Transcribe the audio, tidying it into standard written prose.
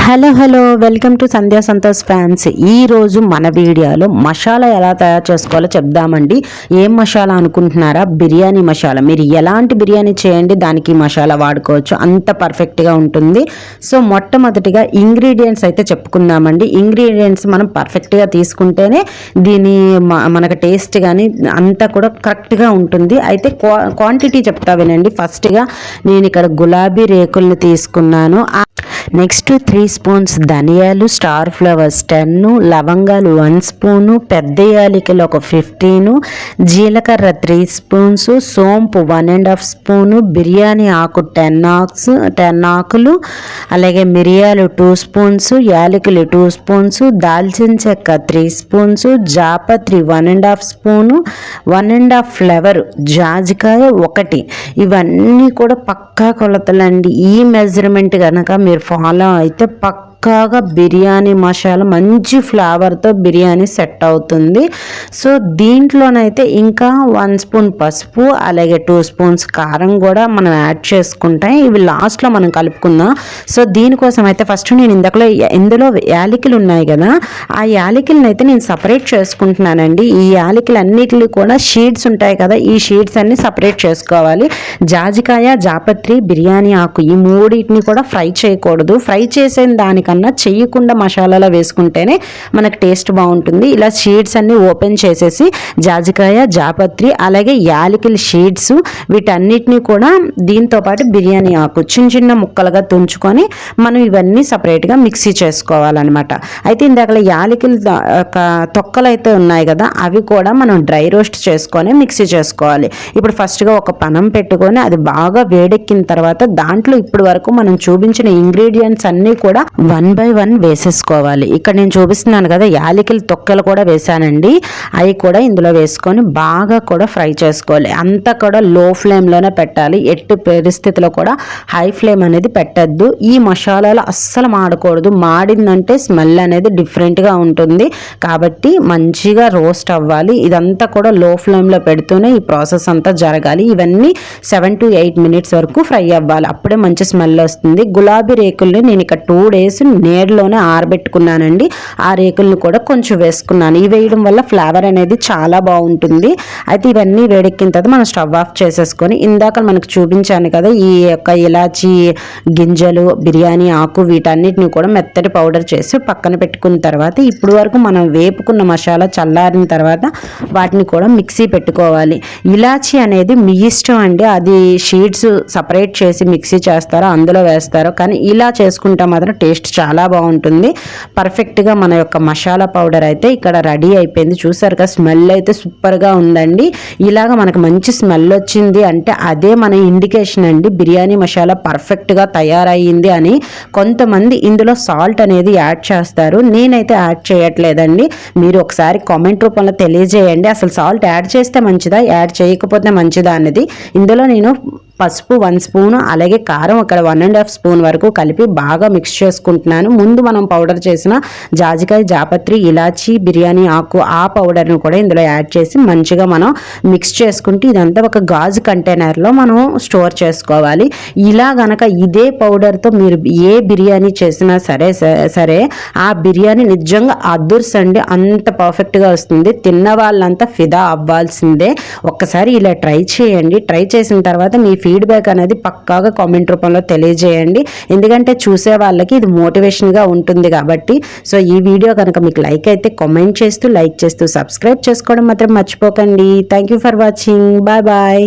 Hello welcome to Sandhya Santosh fans. ఈరోజు మన వీడియోలో మసాలా ఎలా తయారు చేసుకోవాలో చెప్దామండి. ఏం మసాలా అనుకుంటున్నారా? బిర్యానీ మసాలా. మీరు ఎలాంటి బిర్యానీ చేయండి దానికి మసాలా వాడుకోవచ్చు, అంత పర్ఫెక్ట్గా ఉంటుంది. సో మొట్టమొదటిగా ఇంగ్రీడియంట్స్ అయితే చెప్పుకుందామండి. ఇంగ్రీడియంట్స్ మనం పర్ఫెక్ట్గా తీసుకుంటేనే దీని మనకు టేస్ట్ కానీ అంతా కూడా కరెక్ట్గా ఉంటుంది. అయితే క్వాంటిటీ చెప్తా వినండి. ఫస్ట్గా నేను ఇక్కడ గులాబీ రేకుల్ని తీసుకున్నాను. నెక్స్ట్ 3 స్పూన్స్ ధనియాలు, స్టార్ ఫ్లవర్స్ 10, లవంగాలు 1 స్పూను, పెద్ద యాలకులు ఒక 15, జీలకర్ర 3 స్పూన్స్, సోంపు 1.5 స్పూను, బిర్యానీ ఆకు 10 ఆకులు, అలాగే మిరియాలు 2 స్పూన్స్, యాలకులు 2 స్పూన్స్, దాల్చిన చెక్క 3 స్పూన్స్, జాపత్రి 1.5 స్పూను, 1.5 ఫ్లేవర్, జాజికాయ 1. ఇవన్నీ కూడా పక్కా కొలతలండి. ఈ మెజర్మెంట్ కనుక మీరు ఫాలో అయితే పక్కాగా బిర్యానీ మసాలా మంచి ఫ్లేవర్తో బిర్యానీ సెట్ అవుతుంది. సో దీంట్లోనైతే ఇంకా 1 స్పూన్ పసుపు, అలాగే 2 స్పూన్స్ కారం కూడా మనం యాడ్ చేసుకుంటాం. ఇవి లాస్ట్లో మనం కలుపుకుందాం. సో దీనికోసం అయితే ఫస్ట్ నేను ఇందులో యాలకులు ఉన్నాయి కదా, ఆ యాలకులను అయితే నేను సపరేట్ చేసుకుంటున్నానండి. ఈ యాలకులు అన్నిటిని కూడా షీడ్స్ ఉంటాయి కదా, ఈ షీడ్స్ అన్ని సపరేట్ చేసుకోవాలి. జాజికాయ, జాపత్రి, బిర్యానీ ఆకు ఈ మూడింటిని కూడా ఫ్రై చేయకూడదు. ఫ్రై చేసిన దానికన్నా చేయకుండా మసాలాలో వేసుకుంటేనే మనకు టేస్ట్ బాగుంటుంది. ఇలా షీడ్స్ అన్ని ఓపెన్ చేసేసి జాజికాయ, జాపత్రి, అలాగే యాలకుల షీడ్స్ వీటన్నిటిని కూడా దీంతో పాటు బిర్యానీ ఆకు చిన్న చిన్న ముక్కలుగా తుంచుకొని మనం ఇవన్నీ సపరేట్గా మిక్సీ చేసుకోవాలన్నమాట. అయితే ఇందాక యాలకుల తొక్కలు అయితే ఉన్నాయి కదా, అవి కూడా మనం డ్రై రోస్ట్ చేసుకొని మిక్సీ చేసుకోవాలి. ఇప్పుడు ఫస్ట్గా ఒక పనం పెట్టుకొని అది బాగా వేడెక్కిన తర్వాత దాంట్లో ఇప్పటి వరకు మనం చూపించిన ఇంగ్రీడియంట్స్ అన్నీ కూడా 1 by 1 వేసేసుకోవాలి. ఇక్కడ నేను చూపిస్తున్నాను కదా, యాలకుల తొక్కలు కూడా వేసానండి. అవి కూడా ఇందులో వేసుకొని బాగా కూడా ఫ్రై చేసుకోవాలి. అంతా కూడా లో ఫ్లేమ్లోనే పెట్టాలి. ఎట్టి పరిస్థితిలో కూడా హై ఫ్లేమ్ అనేది పెట్టద్దు. ఈ మసాలాలు అస్సలు మాడకూడదు. మాడిందంటే స్మెల్ అనేది డిఫరెంట్గా ఉంటుంది. కాబట్టి మంచిగా రోస్ట్ అవ్వాలి. ఇదంతా కూడా లో ఫ్లేమ్లో పెడుతూనే ఈ ప్రాసెస్ అంతా జరగాలి. ఇవన్నీ 7 to 8 మినిట్స్ వరకు ఫ్రై అవ్వాలి. అప్పుడే మంచి స్మెల్ వస్తుంది. గులాబీ రేకుల్ని నేను ఇక్కడ 2 days నీడలోనే ఆరబెట్టుకున్నానండి. ఆ రేకులను కూడా కొంచెం వేసుకున్నాను. ఇవి వేయడం వల్ల ఫ్లేవర్ అనేది చాలా బాగుంటుంది. అయితే ఇవన్నీ వేడెక్కిన తర్వాత మనం స్టవ్ ఆఫ్ చేసేసుకొని ఇందాక మనకు చూపించాను కదా ఈ యొక్క ఇలాచీ గింజలు, బిర్యానీ ఆకు వీటన్నిటిని కూడా మెత్తటి పౌడర్ చేసి పక్కన పెట్టుకున్న తర్వాత ఇప్పుడు వరకు మనం వేపుకున్న మసాలా చల్లారిన తర్వాత వాటిని కూడా మిక్సీ పెట్టుకోవాలి. ఇలాచీ అనేది మీ ఇష్టం అండి. అది షీడ్స్ సపరేట్ చేసి మిక్సీ చేస్తారో అందులో వేస్తారో, కానీ ఇలా చేసుకుంటే మాత్రం టేస్ట్ చాలా బాగుంటుంది. పర్ఫెక్ట్గా మన యొక్క మసాలా పౌడర్ అయితే ఇక్కడ రెడీ అయిపోయింది. చూసారు కదా, స్మెల్ అయితే సూపర్గా ఉందండి. ఇలాగ మనకు మంచి స్మెల్ వచ్చింది అంటే అదే మన ఇండికేషన్ అండి, బిర్యానీ మసాలా పర్ఫెక్ట్గా తయారయ్యింది అని. కొంతమంది ఇందులో సాల్ట్ అనేది యాడ్ చేస్తారు, నేనైతే యాడ్ చేయట్లేదండి. మీరు ఒకసారి కామెంట్ రూపంలో తెలియజేయండి, అసలు సాల్ట్ యాడ్ చేస్తే మంచిదా, యాడ్ చేయకపోతే మంచిదా అనేది. ఇందులో నేను పసుపు 1 స్పూను, అలాగే కారం అక్కడ 1.5 స్పూన్ వరకు కలిపి బాగా మిక్స్ చేసుకుంటున్నాను. ముందు మనం పౌడర్ చేసిన జాజికాయ, జాపత్రి, ఇలాచీ, బిర్యానీ ఆకు ఆ పౌడర్ను కూడా ఇందులో యాడ్ చేసి మంచిగా మనం మిక్స్ చేసుకుంటే ఇదంతా ఒక గాజు కంటైనర్లో మనం స్టోర్ చేసుకోవాలి. ఇలా గనక ఇదే పౌడర్తో మీరు ఏ బిర్యానీ చేసినా సరే ఆ బిర్యానీ నిజంగా అదుర్సండి, అంత పర్ఫెక్ట్గా వస్తుంది. తిన్న వాళ్ళంతా ఫిదా అవ్వాల్సిందే. ఒక్కసారి ఇలా ట్రై చేయండి. ట్రై చేసిన తర్వాత మీ ఫీడ్బ్యాక్ అనేది పక్కాగా కామెంట్ రూపంలో తెలియజేయండి. ఎందుకంటే చూసే వాళ్ళకి ఇది మోటివేషన్గా ఉంటుంది కాబట్టి. సో ఈ వీడియో కనుక మీకు లైక్ అయితే కామెంట్ చేస్తూ, లైక్ చేస్తూ, సబ్స్క్రైబ్ చేసుకోవడం మాత్రం మర్చిపోకండి. Thank you for watching. Bye bye.